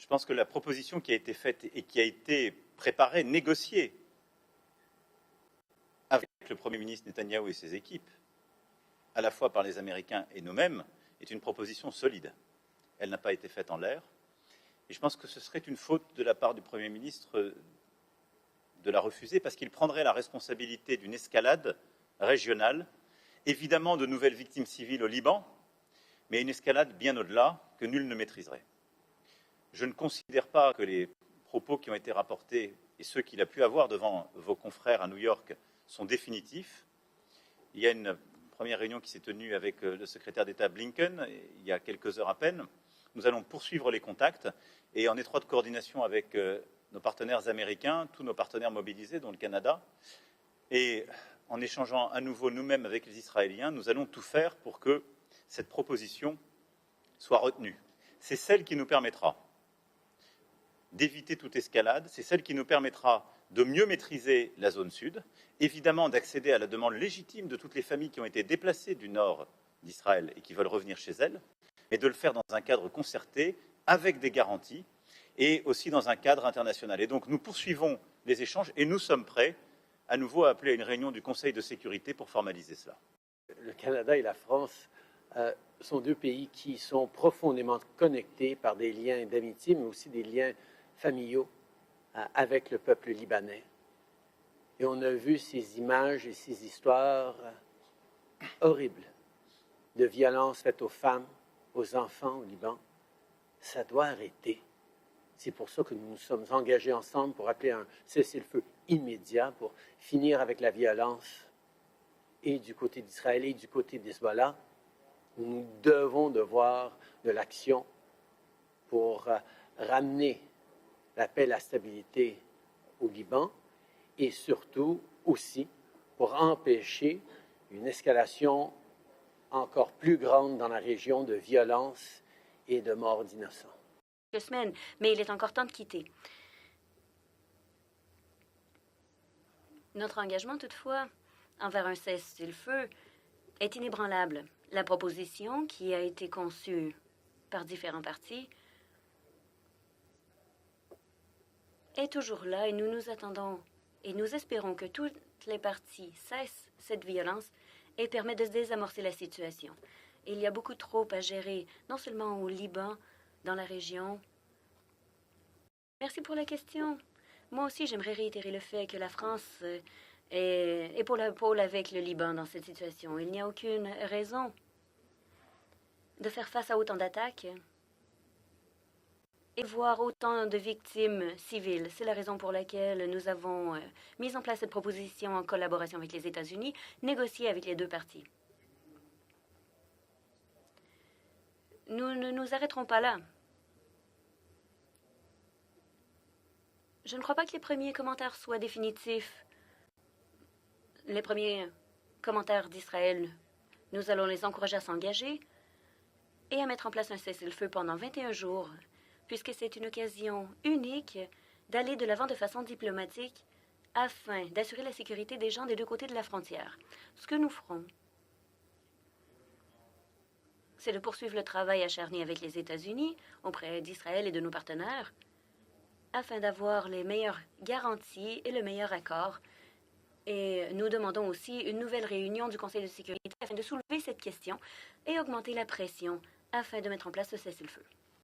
Je pense que la proposition qui a été faite et qui a été préparée, négociée avec le Premier ministre Netanyahou et ses équipes, à la fois par les Américains et nous-mêmes, est une proposition solide. Elle n'a pas été faite en l'air. Et je pense que ce serait une faute de la part du Premier ministre de la refuser, parce qu'il prendrait la responsabilité d'une escalade régionale, évidemment de nouvelles victimes civiles au Liban, mais une escalade bien au-delà que nul ne maîtriserait. Je ne considère pas que les propos qui ont été rapportés et ceux qu'il a pu avoir devant vos confrères à New York sont définitifs. Il y a une première réunion qui s'est tenue avec le secrétaire d'État Blinken il y a quelques heures à peine. Nous allons poursuivre les contacts et en étroite coordination avec nos partenaires américains, tous nos partenaires mobilisés, dont le Canada, et en échangeant à nouveau nous-mêmes avec les Israéliens, nous allons tout faire pour que cette proposition soit retenue. C'est celle qui nous permettra d'éviter toute escalade, c'est celle qui nous permettra de mieux maîtriser la zone sud, évidemment d'accéder à la demande légitime de toutes les familles qui ont été déplacées du nord d'Israël et qui veulent revenir chez elles, mais de le faire dans un cadre concerté, avec des garanties, et aussi dans un cadre international. Et donc nous poursuivons les échanges et nous sommes prêts à nouveau à appeler à une réunion du Conseil de sécurité pour formaliser cela. Le Canada et la France sont deux pays qui sont profondément connectés par des liens d'amitié, mais aussi des liens familiaux avec le peuple libanais. Et on a vu ces images et ces histoires horribles de violences faites aux femmes, aux enfants au Liban. Ça doit arrêter. C'est pour ça que nous nous sommes engagés ensemble pour appeler un cessez-le-feu immédiat pour finir avec la violence et du côté d'Israël et du côté d'Hezbollah. Nous devons voir de l'action pour ramener la paix et la stabilité au Liban et surtout aussi pour empêcher une escalation encore plus grande dans la région de violence et de morts d'innocents. Semaines, mais il est encore temps de quitter. Notre engagement, toutefois, envers un cessez-le-feu est inébranlable. La proposition qui a été conçue par différents partis est toujours là et nous nous attendons et nous espérons que toutes les parties cessent cette violence et permettent de désamorcer la situation. Il y a beaucoup trop à gérer, non seulement au Liban, dans la région. Merci pour la question. Moi aussi, j'aimerais réitérer le fait que la France est épaule à épaule avec le Liban dans cette situation. Il n'y a aucune raison de faire face à autant d'attaques et voir autant de victimes civiles. C'est la raison pour laquelle nous avons mis en place cette proposition en collaboration avec les États-Unis, négociée avec les deux parties. Nous ne nous arrêterons pas là. Je ne crois pas que les premiers commentaires soient définitifs. Les premiers commentaires d'Israël, nous allons les encourager à s'engager et à mettre en place un cessez-le-feu pendant 21 jours, puisque c'est une occasion unique d'aller de l'avant de façon diplomatique afin d'assurer la sécurité des gens des deux côtés de la frontière. Ce que nous ferons, c'est de poursuivre le travail acharné avec les États-Unis, auprès d'Israël et de nos partenaires, afin d'avoir les meilleures garanties et le meilleur accord. Et nous demandons aussi une nouvelle réunion du Conseil de sécurité afin de soulever cette question et augmenter la pression afin de mettre en place ce cessez-le-feu.